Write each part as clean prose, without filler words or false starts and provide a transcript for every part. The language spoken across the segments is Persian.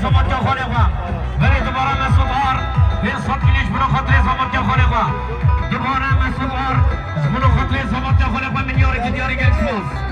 زمان که خالقا ولی دوباره مسودار فرصت کلیش برو خاطر زمان که خالقا دوباره مسودار برو خاطر زمان که خالقا من یاری که دیاری گلسوز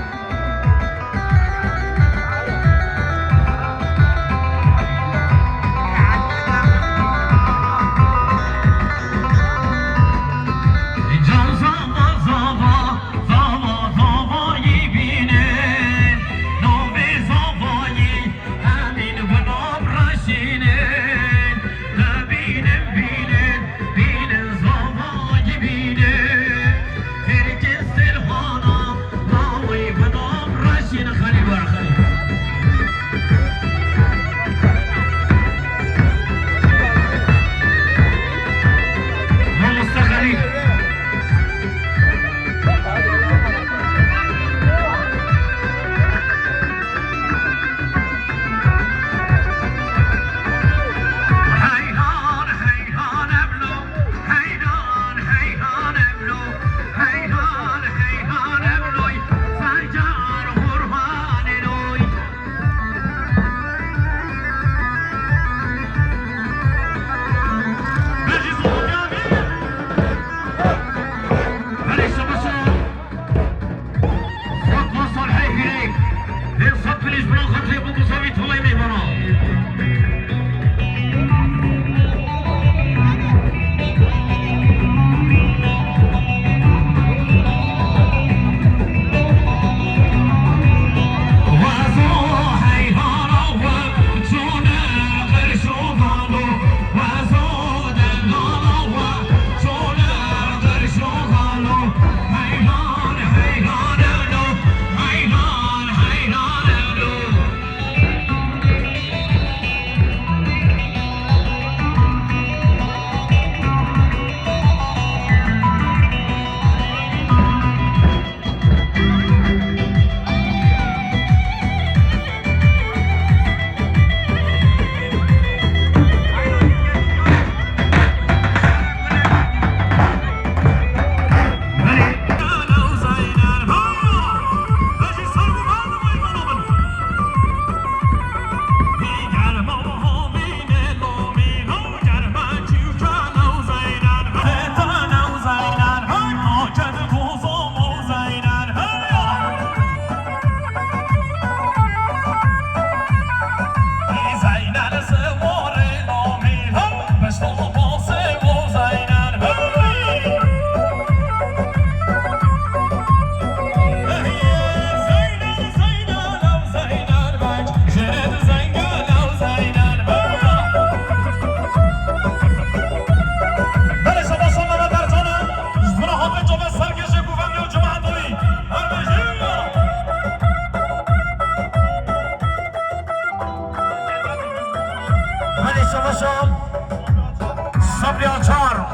صبری آچار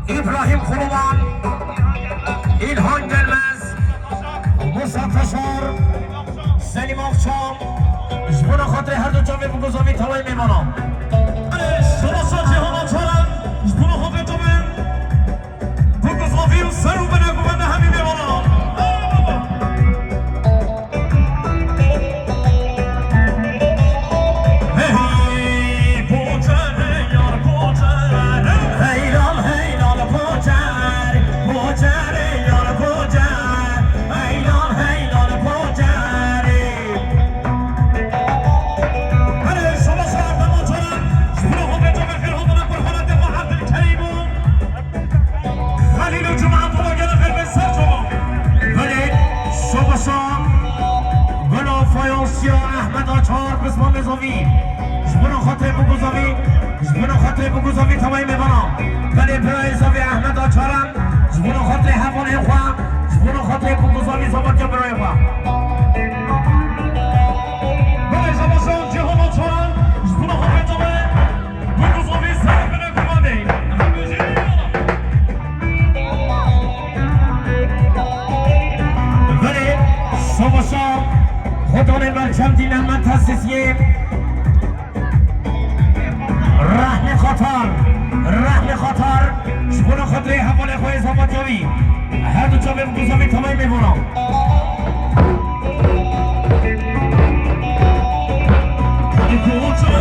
ابراهیم خروان ایلهان گلمز موسی تشار سلیم آفشام جبون خاطر هر دو جامعه بگذاوی تلای میمانم شما جهان آچارم جبون خاطر جامعه بگذاوی و سر و بنگو بنده همین میمانم احمد آچار بسمان نظامی جبون خاطر بگذاوی جبون خاطر بگذاوی تمایی میبانم ولی برای زاوی احمد آچارم جبون خاطر حوانه خواه جبون خاطر بگذاوی زمان که برای خواه برای زباشان جهان آچارم جبون خاطر جامعه بگذاوی سر بنه کمانده ولی زباشان خودان مرچم دین احمد تاسیسیه رحم خاطر شبون خاطر حواله خواه زمان جاوی هر دو جامعه بگذاوی تمایی میبونم Go to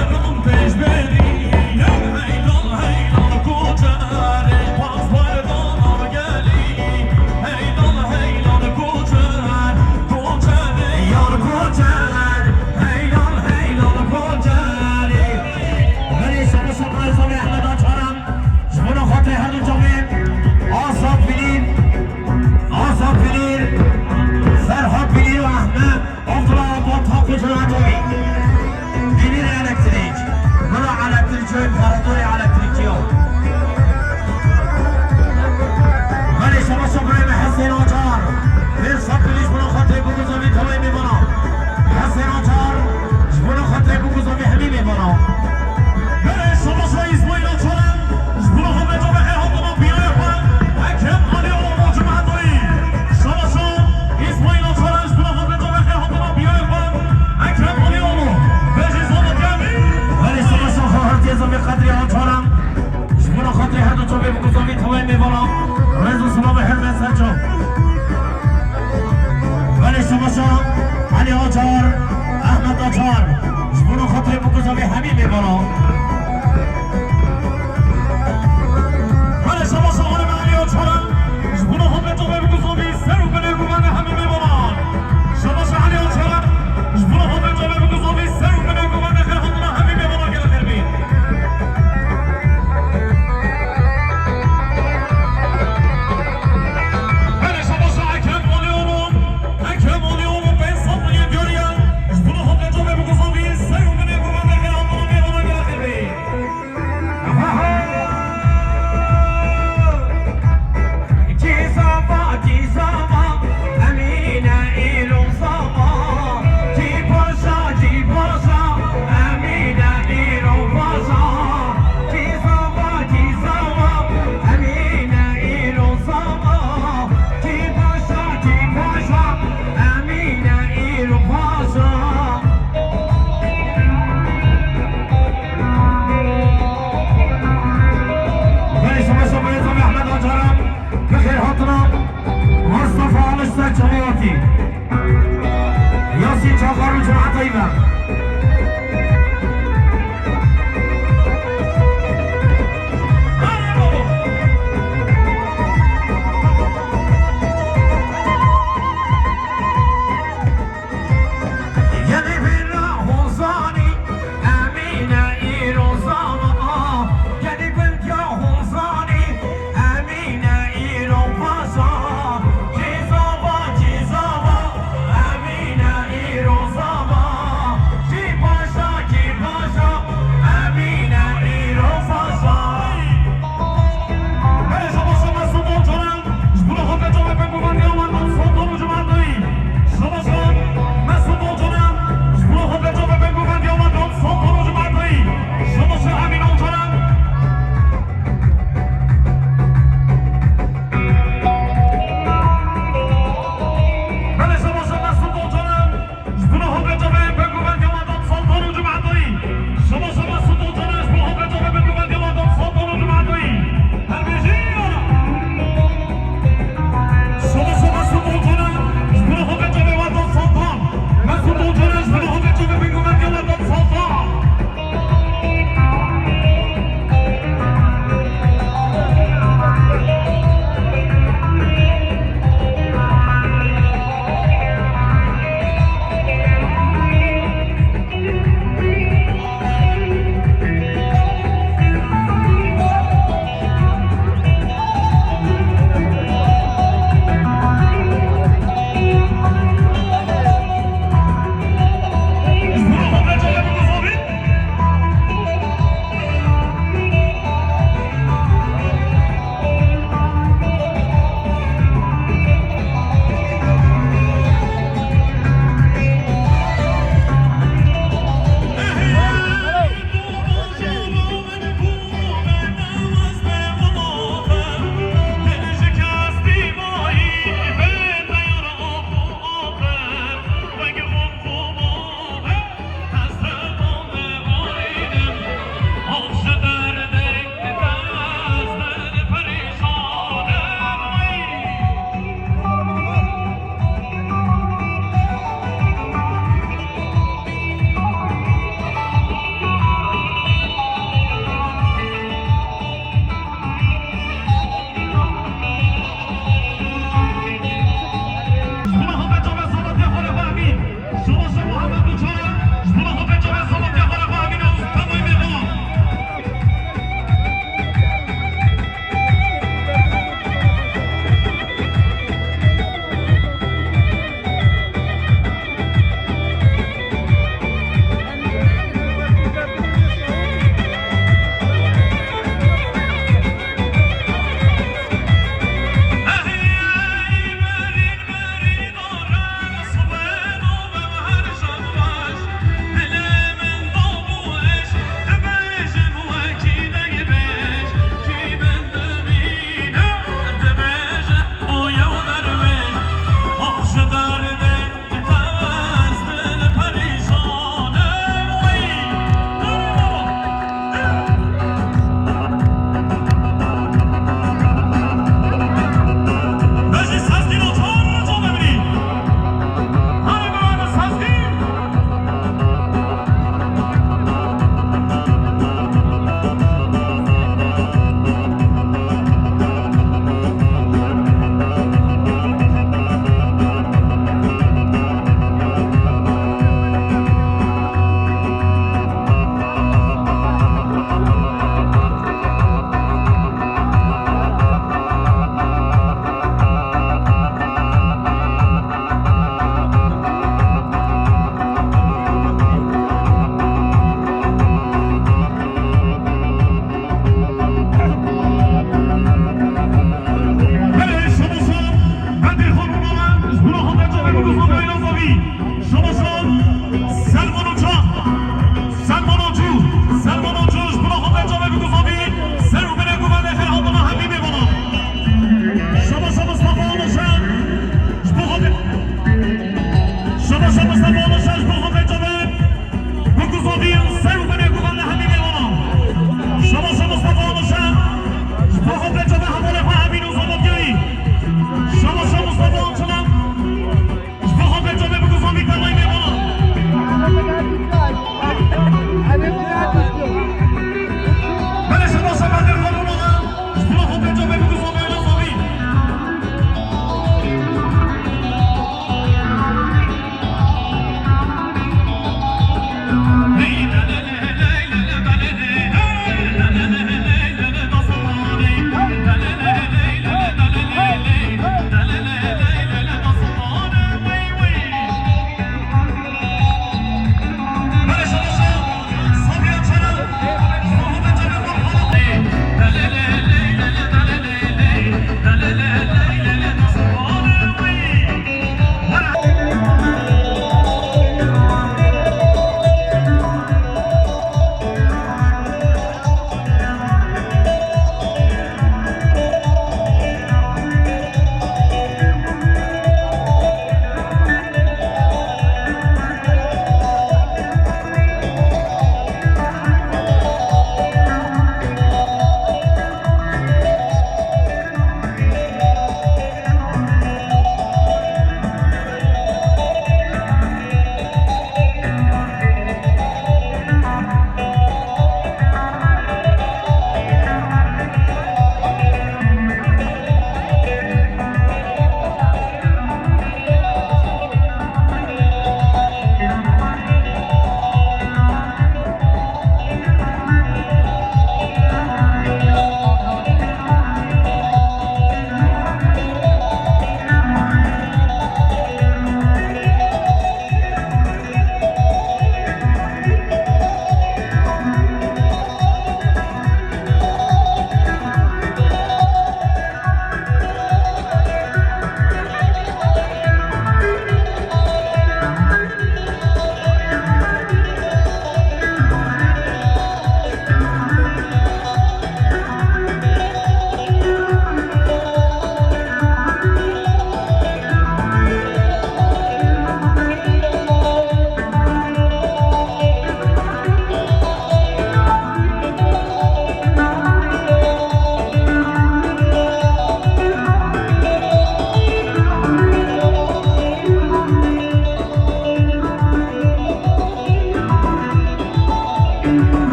جو امپراتوری على ترکیه ولی شما ابراهیم حسین آجار فرصت بلیش بنا خاطر بگذاری توی میبانا حسین آجار جبنا خاطر بگذاری همی میبانا بله شما شما اسماعیل آجارم جبنا خاطر جو به حاضران بیای پن حکم علی آمو جمعه داری شما شما اسماعیل آجارم جبنا خاطر جو به حاضران بیای پن حکم علی آمو بجی زمان کمی ولی شما شما خواهر تیزم به قدری آجارم جبنا خاطر هر دو جو به بگذاری توی میبانا رضا سلام حرمت سرچو ولی شما شما علی آجار احمد آجار جبونو خاطر بگذاری همین میبانا ولی شما شما علی آجارم جبونو خاطر بگذاری سر و کنه گوان همین میبانا شما شما علی آجارم جبونو خاطر بگذاری سر و کنه گوان همین میبانا که لخیر بید ياسين شاغر وجمعة طيبة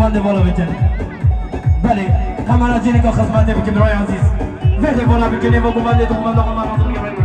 بنده بالا بکنی. بله کامرانجینی که خدمت بکنی رای عزیز بده بالا بکنی و گوبنده تو گوبنده آقا مرموز میگه بگو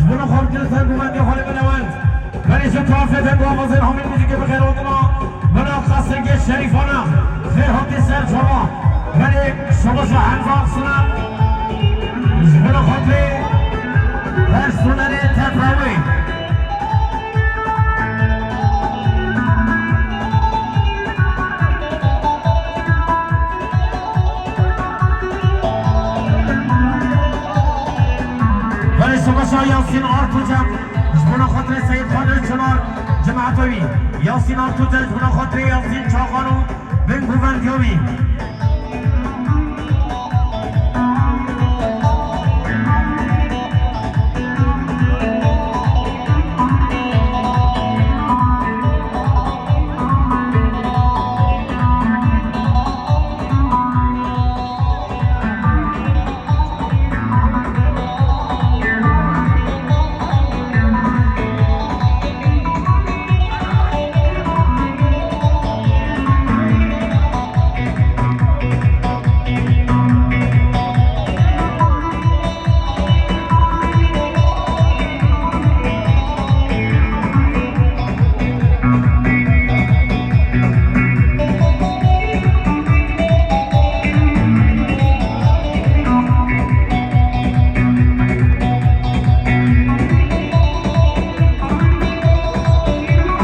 جبنا خود جلسان گومندی خالی بنوند ولی چه توافیتن دو آوازین همین موزیک بخیر آدنا بنا قصنگ شریفانا خیر حاتی سر شما ولی شما شو حنفاق سنا جبنا خودی پرسونری تفراوی سوغشا ياسين أرتوجا جبنا خاطر سيد خان الجنار جماعتوي ياسين أرتوجا جبنا خاطر ياسين شاقانو بن گووندیوی